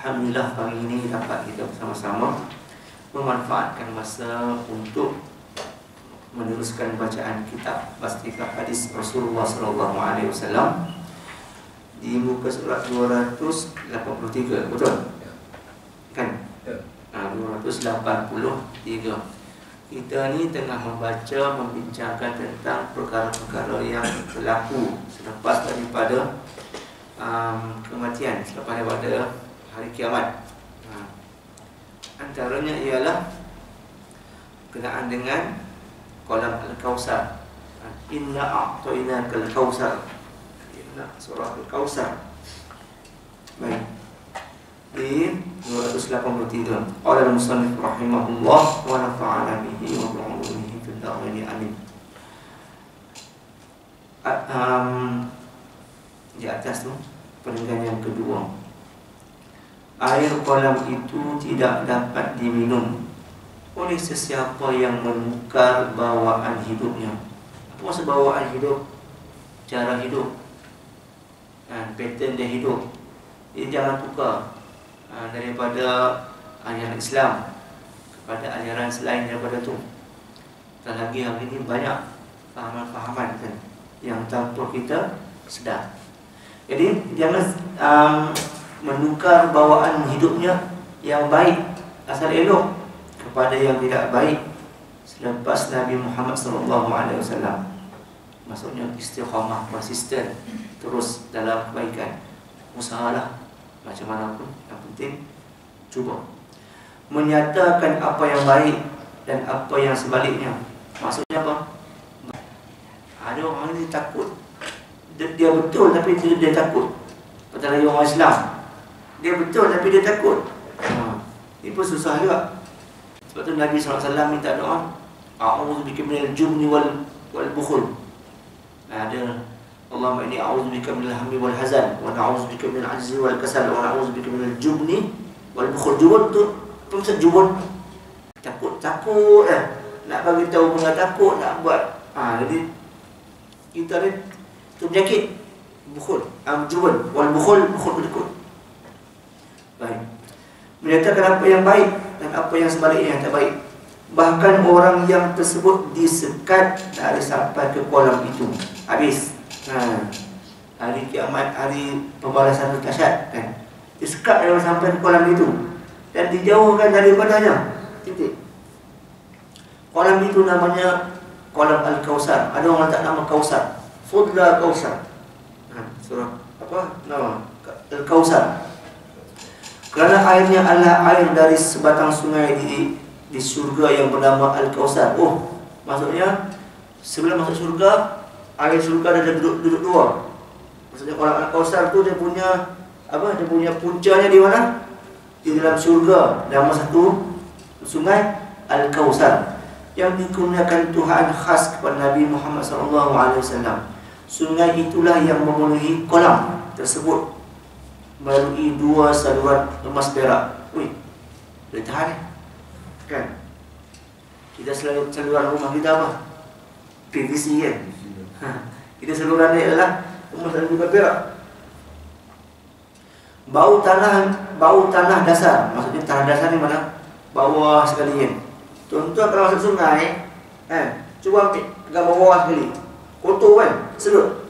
Alhamdulillah pagi ini dapat kita bersama-sama memanfaatkan masa untuk meneruskan bacaan kitab Bastiqah Hadis Rasulullah SAW di muka surat 283, betul? Kan? 283. Kita ni tengah membaca, membincangkan tentang perkara-perkara yang berlaku selepas daripada kematian, selepas daripada hari kiamat. Antaranya ialah berkenaan dengan kolam Al-Kautsar. Inna a'tainaka Al-Kautsar. Inna surah Al-Kautsar. Baik. Di 283. Qala al-musannif rahimahullah wa nafa'ana bihi wa bi'ulumihi fid darain amin. Di atas tu peninggalan yang kedua. Air kolam itu tidak dapat diminum oleh sesiapa yang menukar bawaan hidupnya. Apa maksud bawaan hidup? Cara hidup, pattern dia hidup. Dia jangan tukar daripada ajaran Islam kepada ajaran selain daripada tu. Dan lagi hari ini banyak fahaman-fahaman kan, yang tanpa kita sedar. Jadi jangan menukar bawaan hidupnya yang baik, asal elok, kepada yang tidak baik selepas Nabi Muhammad SAW. Maksudnya istiqamah, konsisten, terus dalam kebaikan. Usahalah macam mana pun, yang penting cuba menyatakan apa yang baik dan apa yang sebaliknya. Maksudnya apa? Ada orang ni takut, dia betul tapi dia takut. Padahal orang Islam, dia betul tapi dia takut. Ini pun susah juga. Sebab tu Nabi SAW minta doa, a'udzubika minal jubni wal bukhul. Ada Allahumma inni a'udzubika minal hammi wal hazan wa na'udzubika minal ajzi wal kasal wa na'udzubika minal jubni wal bukhul. Jubun tu apa maksud jubun? Takut nak bagi tahu orang takut nak buat. Jadi kita ni tu penyakit bukhul, jubun wal bukhul takut. Baik. Menyatakan apa yang baik dan apa yang sebaliknya yang tak baik. Bahkan orang yang tersebut disekat dari sampai ke kolam itu. Habis. Hari kiamat, hari pembalasan dahsyat kan. Disekat dari sampai ke kolam itu dan dijauhkan daripadanya. Titik. Kolam itu namanya kolam Al-Kautsar. Ada orang tak nama Kautsar. Fudla Kautsar. Surah apa? Nama Al-Kautsar. Kerana airnya adalah air dari sebatang sungai di surga yang bernama Al-Kautsar. Maksudnya sebelum masuk surga, air surga ada duduk dua. Maksudnya kolam Al-Kautsar tu dia punya apa? Dia punya puncanya di mana? Di dalam surga. Nama satu sungai Al-Kautsar yang dikurniakan Tuhan khas kepada Nabi Muhammad SAW. Sungai itulah yang memenuhi kolam tersebut melalui dua saluran emas perak. Boleh tahan kan? Kita saluran rumah kita apa? PVC kan? Kita saluran dia adalah emas dan juga perak. Bau tanah dasar. Maksudnya tanah dasar ni mana? Bawah sekali kan? Tuan-tuan kalau masuk sungai cuba ambil gambar bawah sekali, kotor kan? Sedut.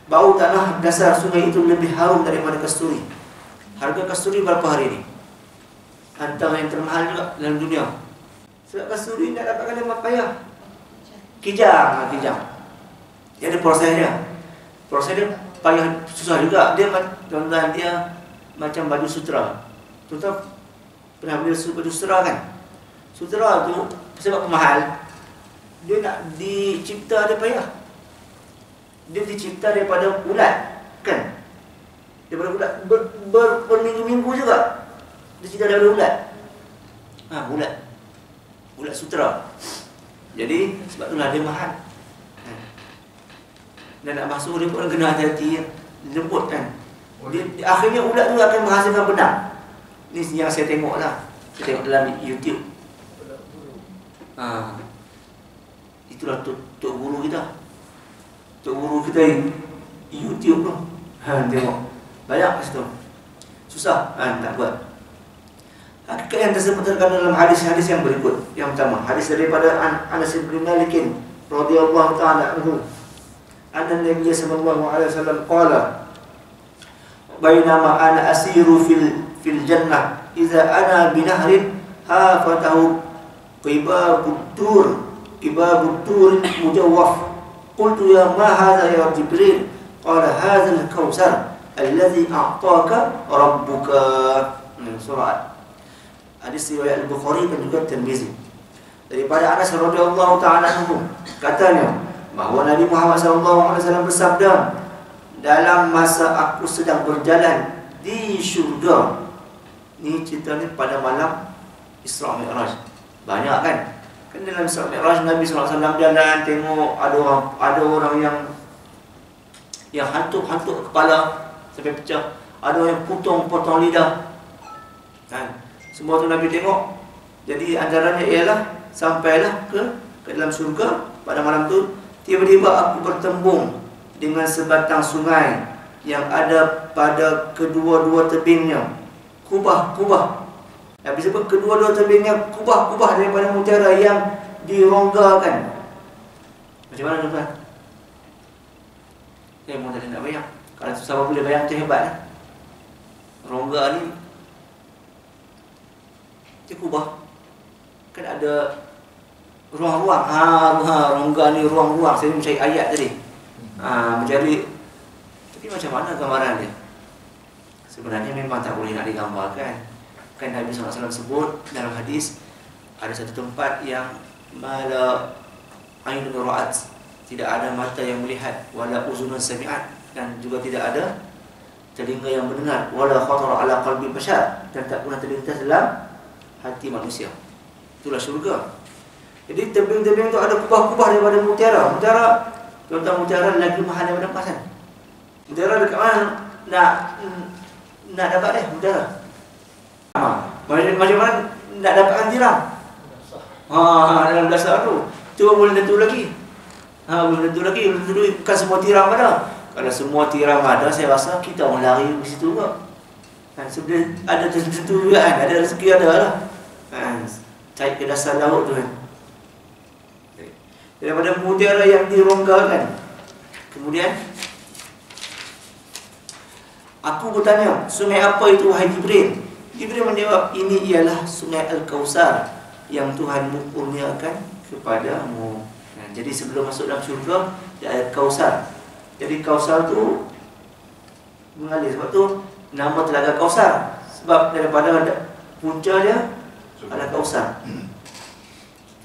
Bau tanah dasar sungai itu lebih harum daripada kasturi. Harga kasturi berapa hari ini? Antara yang termahal juga dalam dunia. Sebab kasturi tidak dapatkan lemak payah. Kijang. Dia ada prosesnya. Proses dia payah, susah juga. Dia macam baju sutera. Tuan-tuan pernah beli baju sutera kan? Sutera tu sebab mahal, dia nak dicipta dia payah. Dia dicipta daripada ulat kan? Daripada ulat berminggu-minggu juga. Dia cipta daripada ulat. Ulat sutera. Jadi sebab itulah dia mahal. Dan nak basuh dia pun kena hati-hati, lembut kan. Akhirnya ulat tu akan menghasilkan benang. Ni yang saya tengok lah. Saya tengok dalam YouTube. Itulah tok guru kita. Tok guru kita YouTube tu. Tengok. Banyak kat situ. susah, tak buat. Hakikat yang tersebut terkandung dalam hadis-hadis yang berikut. Yang pertama, hadis daripada Anas bin Malik radhiyallahu ta'ala anhu, anna Nabi sallallahu alaihi wasallam qala, bainama ana asiru fil jannah idza ana binahrin hafatahu qibabut tur mujawwaf. Qultu ya ma hadha ya Jibril? Qala hadha al-kautsar alladhi a'taka rabbuka. Surah hadis riwayat Al-Bukhari dan juga Tirmizi. Daripada Anas radhiyallahu ta'ala anhu, katanya bahawa Nabi Muhammad sallallahu alaihi wasallam bersabda, dalam masa aku sedang berjalan di syurga. Ni cerita ni pada malam Isra Mi'raj. Banyak kan? Kan dalam Isra Mi'raj Nabi sallallahu alaihi wasallam jalan, tengok ada orang yang hantuk kepala sampai pecah, ada yang potong lidah. Kan? Semua tu Nabi tengok. Jadi antaranya ialah sampailah ke dalam syurga pada malam tu. Tiba-tiba aku bertembung dengan sebatang sungai yang ada pada kedua-dua tebingnya. Kubah. Habis itu kedua-dua tebingnya kubah daripada mutiara yang dironggakan. Macam mana tuan-tuan? Saya mau tak nak bayang. Kalau susah boleh bayang tu hebat lah. Rongga ni dia kubah. Kan ada ruang-ruang. Rongga ni ruang-ruang. Saya mencari ayat tadi. Mencari. Tapi macam mana gambaran dia? Sebenarnya memang tak boleh nak digambarkan. Kan Nabi SAW sebut dalam hadis, ada satu tempat yang mala ainun ra'at, tidak ada mata yang melihat, wala uzunun sami'at, dan juga tidak ada telinga yang mendengar, wala khatara ala qalbi bashar, dan tak pernah terlintas dalam hati manusia. Itulah syurga. Jadi tebing-tebing tu ada kubah-kubah daripada mutiara. Mutiara lagi mahal daripada emas kan? Mutiara dekat mana nak dapat dia mutiara? Macam mana nak dapatkan tiram? Dalam dasar tu. Cuba boleh tentu lagi. Belum tentu lagi. Bukan semua tiram ada. Kalau semua tiram ada, saya rasa kita orang lari di situ juga. Sebenarnya ada tentu juga kan. Ada rezeki ada lah. Cari ke dasar laut tu kan. Daripada mutiara yang dironggakan. Kemudian aku bertanya, sungai apa itu wahai Jibril? Jibril menjawab, ini ialah sungai Al-Kautsar yang Tuhanmu kurniakan kepadamu. Jadi sebelum masuk dalam syurga, dia ada Kautsar. Jadi Kautsar tu mengalir. Sebab tu nama Telaga Kautsar. Sebab daripada punca dia ada Kautsar.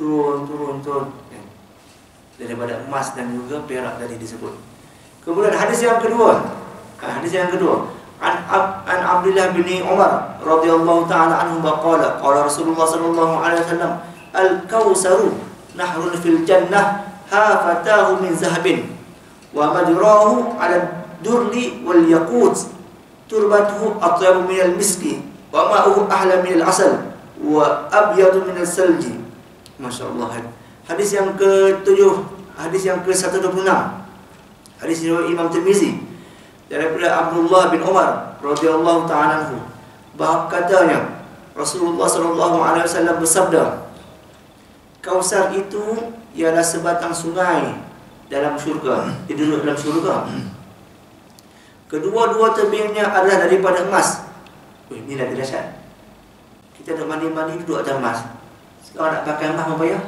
Turun. Daripada emas dan juga perak tadi disebut. Kemudian hadis yang kedua. An Abdullah bin Umar radhiyallahu ta'ala anhu qala Rasulullah sallallahu alaihi wasallam, al-Kautsaru nahrun fil jannah hafatahu min zahabin wa majrahu 'ala durli wal yaqut turbatuhu atyabu min al-miski wa ma'uhu ahla min al-'asal wa abyadu min al-salji. Masyaallah. Hadis yang ke-7, hadis yang ke-126. Hadis riwayat Imam Tirmizi daripada Abdullah bin Umar radhiyallahu ta'ala anhu, bahawa katanya Rasulullah sallallahu alaihi wasallam bersabda, Kautsar itu ialah sebatang sungai dalam syurga. Dia duduk dalam syurga. Kedua-dua tebingnya adalah daripada emas. Ini lagi dahsyat. Kita nak mandi-mandi duduk atas emas. Sekarang nak pakai emas apa payah?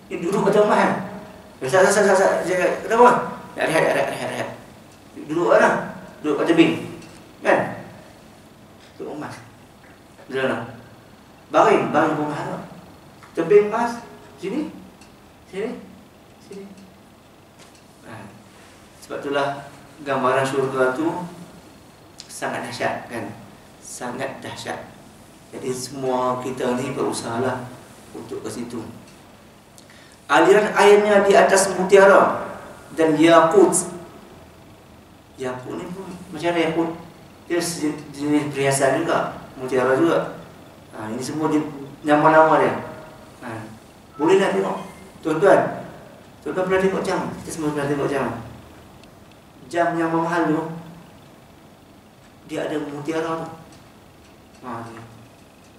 Ini duduk atas emas kan? Kenapa? Nak rehat. Duduk lah. Duduk kat tebing. Kan? Duduk emas. Bila nak? Baring pun mahal. Tebing emas. Sini. Sebab itulah gambaran syurga tu sangat dahsyat kan? Sangat dahsyat. Jadi semua kita ni berusahalah untuk ke situ. Aliran airnya di atas mutiara dan yakut. Yakut ni pun macam mana yakut? Dia jenis perhiasan juga, mutiara juga. Ini semua nama-nama dia. Boleh nak tengok. Tuan-tuan pernah tengok jam? Kita semua pernah tengok jam. Jam yang mahal tu, dia ada mutiara tu. Dia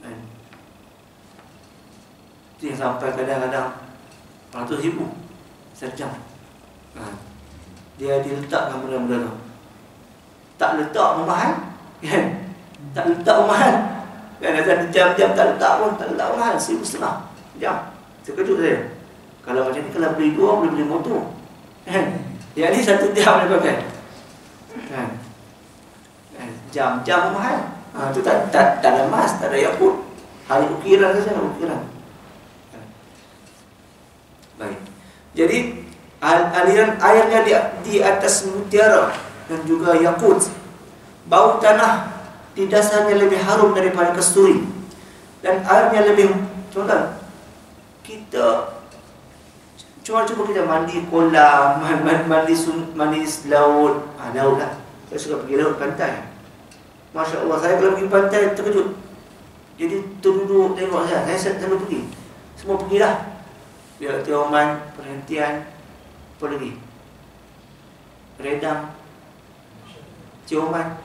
kan. Dia sampai kadang-kadang 100,000 sejam. Dia diletakkan benda-benda tu. Tak letak mahal kan? Tak letak mahal kan? Ada jam-jam tak letak pun, tak letak mahal, 1,500 jam. Terkejut saya. Kalau macam ni, kalau beli 2 boleh beli motor kan? Yang ni 1 jam dia pakai kan? Jam-jam mahal. Tu tak ada emas, tak ada yakut. Hanya ukiran saja, ukiran. Baik. Jadi aliran airnya di atas mutiara dan juga yakut. Bau tanah di dasarnya lebih harum daripada kasturi, dan airnya lebih. Contoh, kita cuba kita mandi kolam, mandi laut. Laut lah. Saya suka pergi laut, pantai. Masya Allah, saya kalau pergi pantai terkejut. Jadi terduduk tengok saya selalu pergi. Semua pergilah. Dia Tioman, perhentian, apa lagi? Redang, Tioman.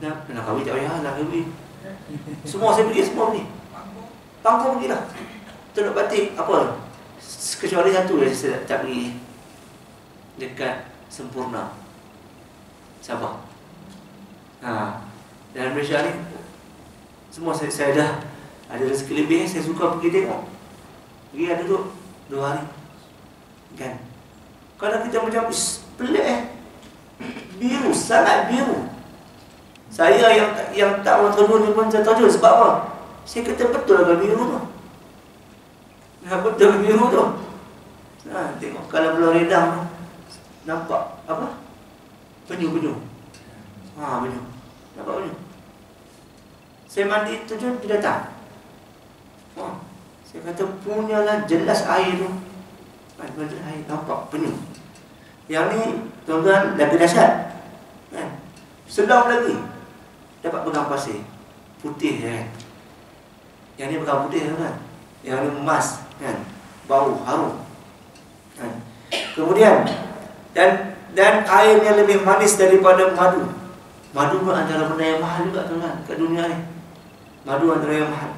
Nak kahwin tak payah, nak kahwin. Semua saya pergi, semua pergi. Pangkau pergilah. Teluk Batik, apa? Kecuali satu yang saya tak pergi. Dekat Sempurna, Sabah. Dalam Malaysia ni semua saya dah ada rezeki lebih. Saya suka pergi tengok. Pergi ada duduk 2 hari kan. Kadang kita macam pelik biru, sangat biru. Saya yang tak orang terjun ni pun saya tahu sebab apa. Saya kata betul lah biru tu. Betul biru tu. Tengok kalau Pulau Redang tu nampak apa? Penyu. Penyu. Nampak penyu. Saya mandi tu je, dia datang. Saya kata punyalah jelas air tu. Betul air, nampak penyu. Yang ni tuan-tuan lagi dahsyat kan? Selam lagi dapat pegang pasir putih kan. Yang ni pegang putih kan. Yang ni emas kan. Bau harum kan. Kemudian dan airnya lebih manis daripada madu. Madu pun antara benda yang mahal juga tuan-tuan kat dunia ni. Madu antara yang mahal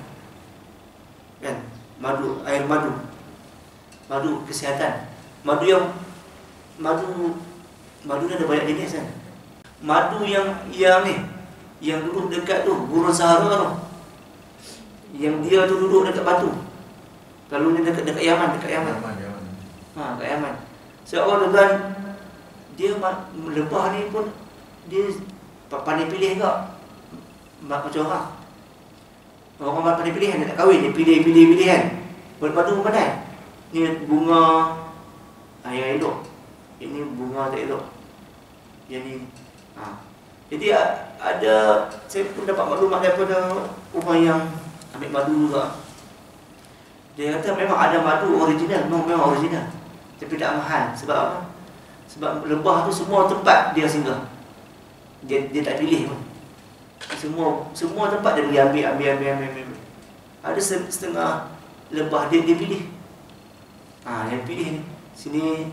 kan. Madu, air madu. Madu kesihatan. Madu ni ada banyak jenis kan. Madu yang ni, yang duduk dekat tu, Gurun Sahara tu, yang dia tu duduk dekat batu. Kalau ni dekat Yaman, dekat Yaman. Dekat Yaman. Sebab tuan-tuan, dia lebah ni pun dia pandai pilih ke macam orang. Orang pandai pilih, dia nak kahwin, dia pilih kan. Batu pun pandai. Ni bunga yang elok, ini bunga tak elok. Yang ni jadi ada, saya pun dapat maklumat daripada orang yang ambil madu juga. Dia kata memang ada madu original, memang original, tapi tak mahal. Sebab apa? Sebab lebah tu semua tempat dia singgah. Dia tak pilih pun. Semua tempat dia pergi ambil. Ada setengah lebah dia pilih. Yang pilih ni sini,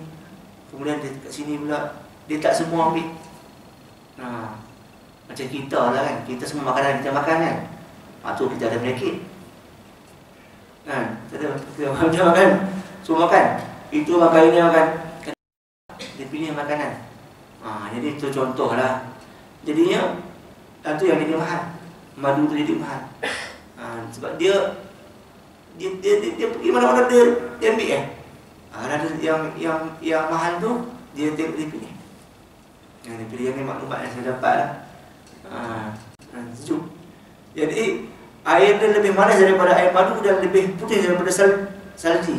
kemudian dia kat sini pula. Dia tak semua ambil. Macam kita lah kan. Kita semua makanan kita makan kan. Tu kita ada penyakit kan. Kita makan, semua makan. Itu makan, ini makan. Dia pilih makanan. Jadi itu contoh lah. Jadinya itu yang jadi mahal. Madu tu jadi mahal. Sebab dia pergi mana-mana dia ambil ada yang mahal tu dia pilih. Yang dia pilih, yang ni maklumat yang saya dapat lah. Sejuk. Jadi air dia lebih manis daripada air madu dan lebih putih daripada salji.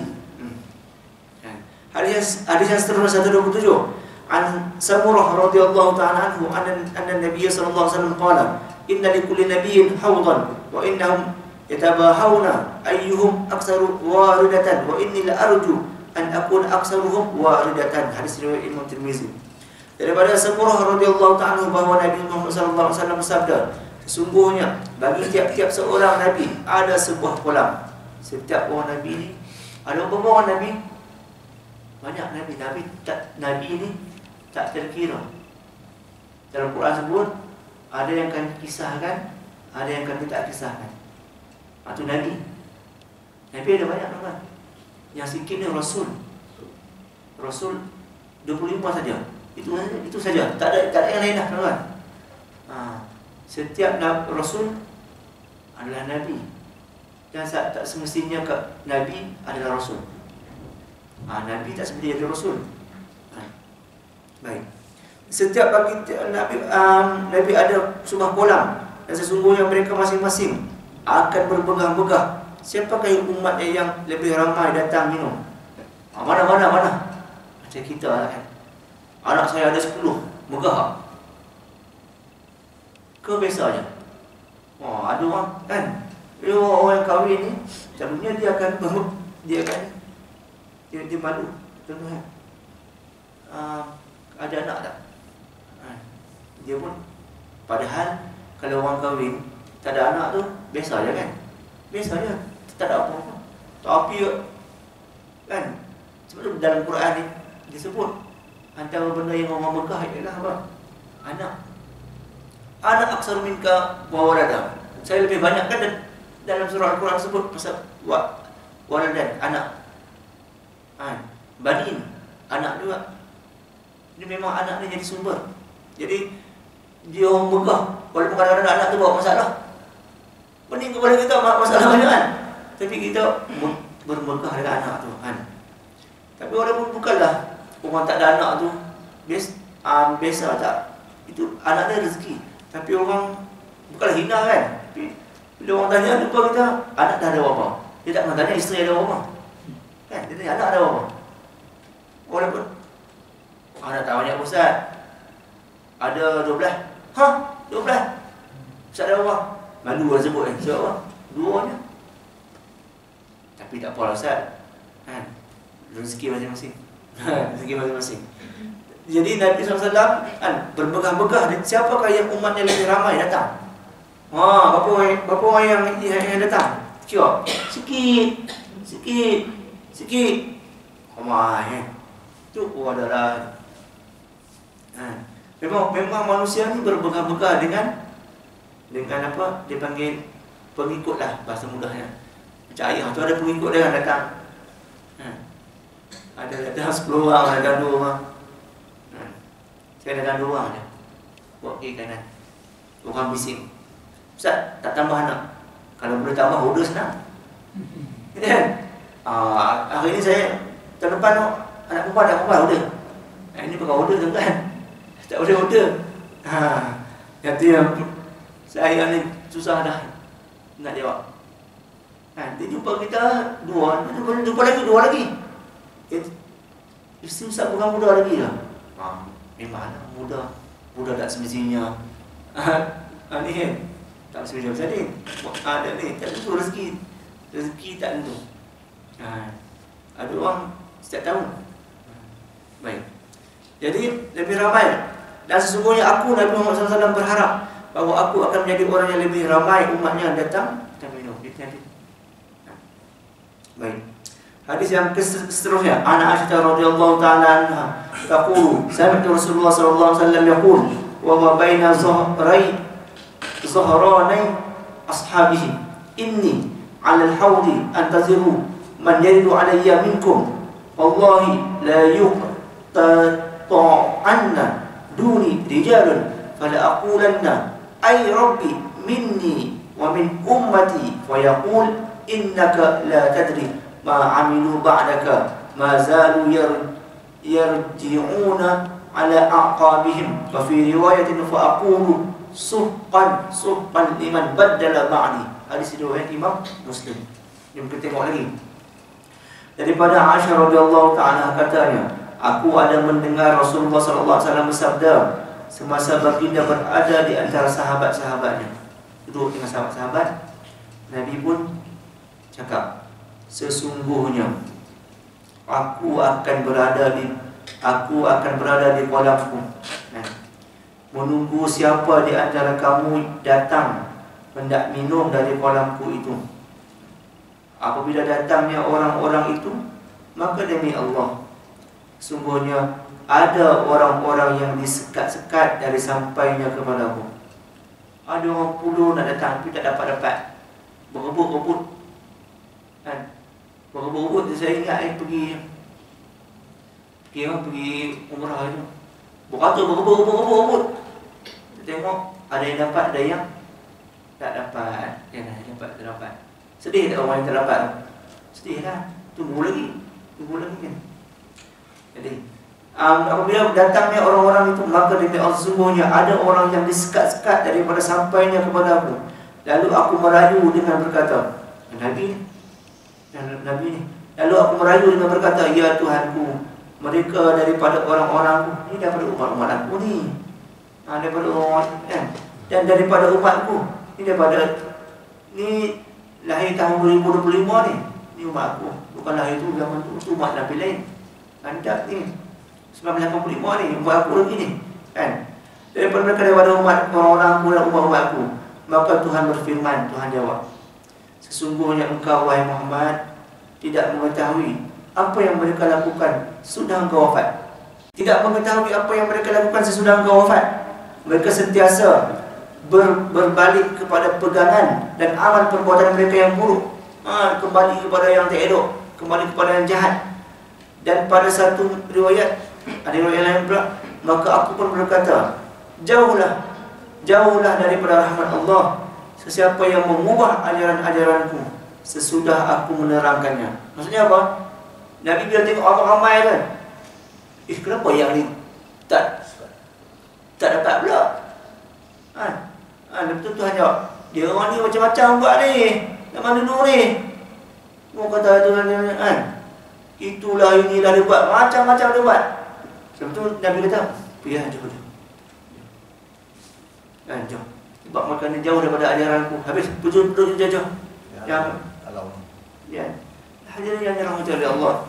Hadis yang seterusnya 127. An Samurah radhiyallahu ta'ala anhu anna Nabiy sallallahu alaihi wasallam qala inna likulli nabiyyin hawdan wa innahum yatabahawna ayyuhum aktsaru waridatan wa inni la arju an akuna aktsaruhum waridatan. Hadis riwayat Imam Tirmizi. Daripada Samurah radhiyallahu ta'ala bahawa Nabi Muhammad sallallahu alaihi wasallam bersabda, sesungguhnya bagi tiap-tiap seorang nabi ada sebuah kolam. Setiap orang nabi ni ada berapa orang nabi? Banyak nabi ni tak terkira. Dalam Quran sebut Ada yang akan kisahkan, ada yang akan tak kisahkan. Itu Nabi. Nabi ada banyak tuan. Yang sikit ni Rasul. Rasul 25 saja. Itu saja. Tak ada yang lain dah tuan. Setiap Rasul adalah Nabi. Dan tak semestinya Nabi adalah Rasul. Nabi tak semestinya jadi Rasul. Baik. Setiap bagi Nabi ada sebuah kolam. Dan sesungguhnya mereka masing-masing akan berbegah-begah. Siapakah umatnya yang lebih ramai datang minum? Mana? Macam kita kan. Anak saya ada 10, megah. Ke biasa je. Ada orang kan. Orang yang kahwin ni, selalunya dia akan dia malu. Contohnya ada anak tak? Dia pun, padahal kalau orang kahwin tak ada anak tu biasa je kan. Biasa je, tak ada apa-apa. Tapi kan, sebab tu dalam Quran ni disebut antara benda yang orang megah ialah apa? Anak aksar minka wa walada. Saya lebih banyak kan dalam surah Al-Quran sebut pasal waladan, anak. Banin, anak juga. Ini memang anak ni jadi sumber. Jadi dia orang megah. Walaupun kadang-kadang anak tu bawa masalah, pening kepada kita masalah banyak kan. Tapi kita bermegah dengan anak tu kan. Tapi walaupun bukanlah orang tak ada anak tu biasa tak. Itu anak dia rezeki. Tapi orang bukanlah hina kan. Tapi bila orang tanya, lupa kita anak dah ada berapa. Dia tak pernah tanya isteri ada berapa kan. Dia tanya anak ada berapa. Walaupun anak tak banyak Ustaz, ada 12. 12? Ustaz ada berapa? Malu lah sebut Sebab apa? 2 je. Tapi tak apalah Ustaz kan. Rezeki masing-masing. Rezeki masing-masing. Jadi Nabi SAW kan, berbegah-begah. Siapakah yang umatnya lebih ramai datang? Berapa orang yang datang? Kira Sikit ramai itu adalah memang manusia ni berbegah-begah dengan apa? Dia panggil pengikut lah, bahasa mudahnya. Macam ayah tu ada pengikut dia kan datang. Ada datang 10 orang, ada 2 orang. Saya datang 2 orang je. Buat kiri kanan. Orang bising. Ustaz, tak tambah anak. Kalau boleh tambah, order senang. Kan? Hari ni saya tahun depan anak perempuan order. Ini pakai order tu kan. Tak boleh order. Yang saya ni susah dah nak jawab. Dia jumpa kita 2, jumpa lagi 2 lagi. Isteri Ustaz bukan muda lagi lah. Memang muda tak semestinya. Ni kan, tak semestinya macam ni. Ada ni, tak tentu rezeki tak tentu. Ada orang setiap tahun. Baik. Jadi lebih ramai. Dan sesungguhnya aku Nabi Muhammad SAW berharap bahawa aku akan menjadi orang yang lebih ramai umatnya datang dan minum. Baik. Hadis yang seterusnya, Ana Aisyah radhiyallahu ta'ala anha taqulu sami'tu Rasulullah sallallahu alaihi wasallam yaqul wa ma baina zahranai ashabihi inni 'ala al-hawdi antaziru man yaridu 'alayya minkum wallahi la yuqta'anna duni rijalun fala aqulanna ay rabbi minni wa min ummati wa yaqul innaka la tadri ma amilu ba'daka ma zalu yarji'una ala aqabihim wa fi riwayatin fa aqulu suhqan liman baddala ba'di. Hadis riwayat Imam Muslim. Jom kita tengok lagi. Daripada Aisyah radhiyallahu ta'ala katanya, aku ada mendengar Rasulullah sallallahu alaihi wasallam bersabda semasa baginda berada di antara sahabat-sahabatnya. Duduk dengan sahabat-sahabat, Nabi pun cakap, sesungguhnya aku akan berada di kolamku, menunggu siapa di antara kamu datang hendak minum dari kolamku itu. Apabila datangnya orang-orang itu, maka demi Allah, sungguhnya ada orang-orang yang disekat-sekat dari sampainya kepadaku. Ada orang puluh nak datang tapi tak dapat-dapat. Berebut-rebut. Kan? Berebut-rebut saya ingat pergi umrah itu. Beratur berebut. Tengok ada yang dapat, ada yang tak dapat. Yang dapat, tak dapat. Sedih tak orang yang tak dapat? Sedih lah. Tunggu lagi kan. Jadi apabila datangnya orang-orang itu, maka demi Allah sesungguhnya ada orang yang disekat-sekat daripada sampainya kepada aku. Lalu aku merayu dengan berkata, Nabi ni. Lalu aku merayu dengan berkata, ya Tuhanku, mereka daripada orang-orangku. Ini daripada umat-umat aku ni. Daripada orang kan? Dan daripada umatku. Ni lahir tahun 2025 ni. Ni umat aku. Bukan lahir tu zaman tu umat Nabi lain. Andak ni 1985 ni, umat aku lagi ni. Kan? Daripada mereka daripada umat orang-orang aku dan umat-umat aku. Maka Tuhan berfirman, Tuhan jawab, sesungguhnya engkau wahai Muhammad tidak mengetahui apa yang mereka lakukan sesudah engkau wafat. Tidak mengetahui apa yang mereka lakukan sesudah engkau wafat. Mereka sentiasa berbalik kepada pegangan dan amal perbuatan mereka yang buruk. Kembali kepada yang tak elok, kembali kepada yang jahat. Dan pada satu riwayat, ada riwayat lain pula, maka aku pun berkata, jauhlah daripada rahmat Allah sesiapa yang mengubah ajaran-ajaranku sesudah aku menerangkannya. Maksudnya apa? Nabi bila tengok orang ramai kan, kenapa yang ni tak dapat pula? Lepas tu Tuhan jawab, dia orang ni macam-macam buat ni, zaman dulu ni. Mau kata tu kan, itulah inilah dia buat, macam-macam dia buat. Lepas tu Nabi kata, pergi jauh. Jauh. Sebab makanan jauh daripada ajaranku. Habis duduk jauh. Yang ya. Hadirin yang dirahmati oleh Allah,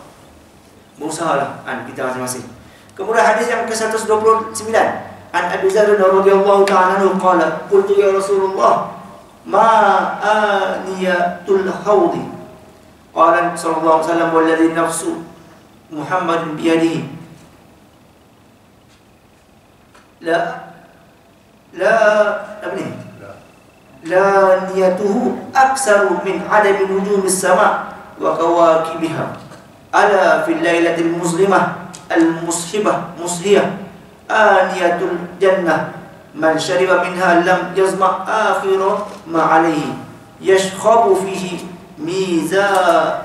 berusahalah kita masing-masing. Kemudian hadis yang ke-129, an Abi Dzar radhiyallahu ta'ala anhu qala, qultu ya Rasulullah, ma aniyatul haudi. Qala sallallahu alaihi wasallam, walladhi nafsu Muhammadin biyadihi, la niyatuhu aksaru min adami nujumis sama wa kawakibiha ala fil lailatil muslimah al-mushibah mushiyah aniyatul jannah man syariba minha lam yazma akhira ma alayhi yashkhabu fihi mizana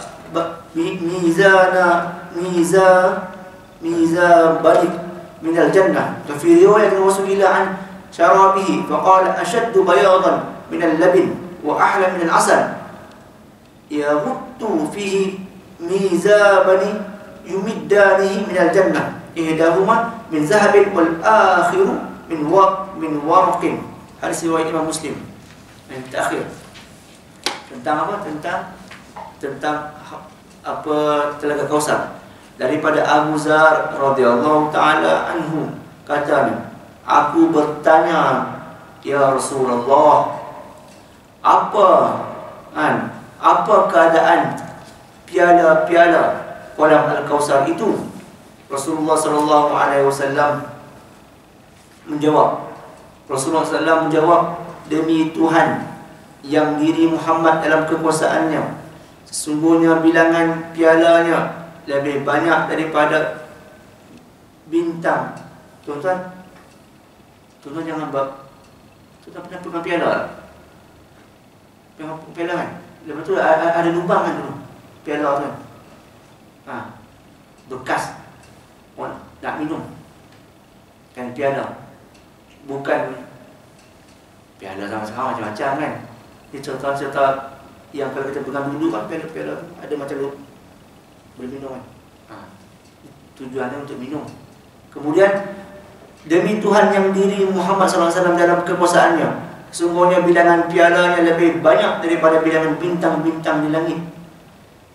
balik min al-jannah. Fi riwayat Rasulullah an syarabihi faqala ashaddu bayadan min al-labin wa ahla min al-asal yaghuttu fihi mizabani yumiddanihi min al-jannah ihdahuma min zahabin wal akhiru min warqin. Hadis riwayat Imam Muslim. Yang terakhir tentang apa? Tentang apa Telaga Kausar. Daripada Abu Dzar radhiyallahu taala anhu, katanya, aku bertanya, ya Rasulullah, apa keadaan piala-piala kolam Al-Kausar itu? Rasulullah sallallahu alaihi wasallam menjawab, demi Tuhan yang diri Muhammad dalam kekuasaannya, sesungguhnya bilangan pialanya lebih banyak daripada bintang. Tuan-tuan jangan tuan-tuan pernah pegang piala? Pegang piala kan? Lepas tu ada lubang kan dulu piala tu kan? Bekas orang nak minum kan piala. Bukan piala sama-sama macam-macam kan. Ini contoh-contoh yang kalau kita pegang dulu kan, piala-piala ada macam lu boleh minum kan. Tujuannya untuk minum. Kemudian demi Tuhan yang diri Muhammad SAW dalam kekuasaannya, sesungguhnya bilangan pialanya lebih banyak daripada bilangan bintang-bintang di langit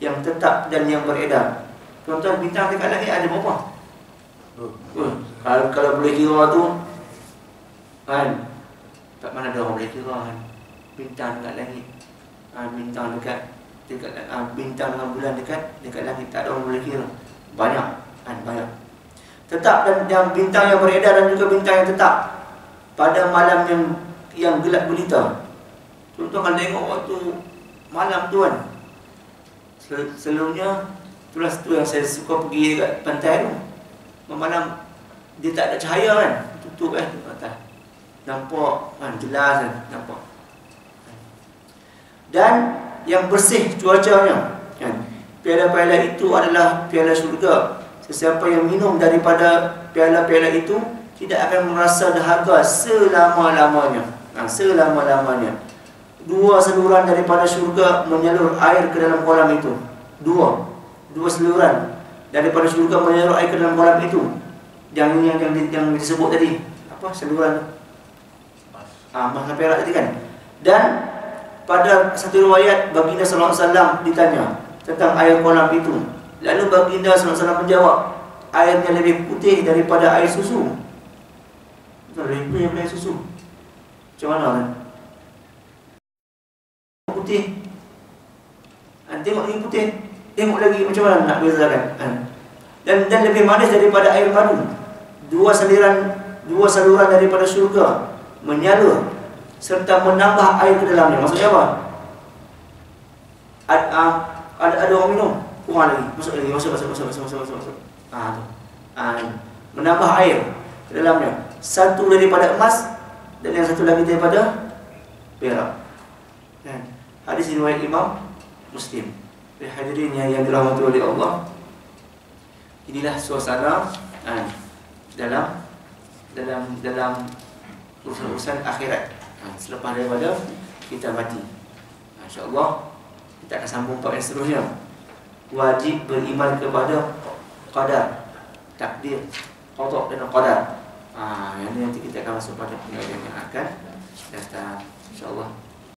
yang tetap dan yang beredar. Tuan-tuan, bintang dekat langit ada berapa? Kalau boleh kira tu kan, tak mana ada orang boleh kira kan. Bintang dekat langit, bintang dekat bintang dengan bulan dekat langit, tak ada orang boleh kira. Banyak kan, banyak. Tetap dan yang bintang yang beredar dan juga bintang yang tetap pada malam yang yang gelap gulita. Contoh kalau tengok waktu malam tu kan, selalunya itulah tu yang saya suka pergi dekat pantai tu. Malam dia tak ada cahaya kan, tutup kan atas. Nampak kan, jelas kan, nampak. Dan yang bersih cuacanya kan. Piala-piala itu adalah piala syurga. Sesiapa yang minum daripada piala-piala itu tidak akan merasa dahaga selama-lamanya. Selama-lamanya. 2 saluran daripada syurga menyalur air ke dalam kolam itu. Dua saluran daripada syurga menyalur air ke dalam kolam itu. Yang disebut tadi. Apa saluran tu? Mas perak tadi kan. Dan pada satu riwayat baginda sallallahu alaihi wasallam ditanya tentang air kolam itu. Lalu baginda sallallahu alaihi wasallam menjawab, airnya lebih putih daripada air susu. Lebih putih daripada air susu. Macam mana kan? Putih. Tengok ni putih. Tengok lagi macam mana nak bezakan. Dan lebih manis daripada air madu. 2 saluran daripada syurga menyalur serta menambah air ke dalamnya. Maksudnya apa? Ada orang minum, kurang lagi, masuk lagi, masuk. Tu. Menambah air ke dalamnya. Satu daripada emas dan yang satu lagi daripada perak. Hadis riwayat Imam Muslim. Hadirin yang dirahmati oleh Allah, inilah suasana dalam urusan akhirat. Selepas daripada kita mati, insya-Allah kita akan sambung bab yang seterusnya. Wajib beriman kepada qadar, takdir, qada dan qadar. Yang ini nanti kita akan masuk pada pengajian yang akan datang, insya-Allah.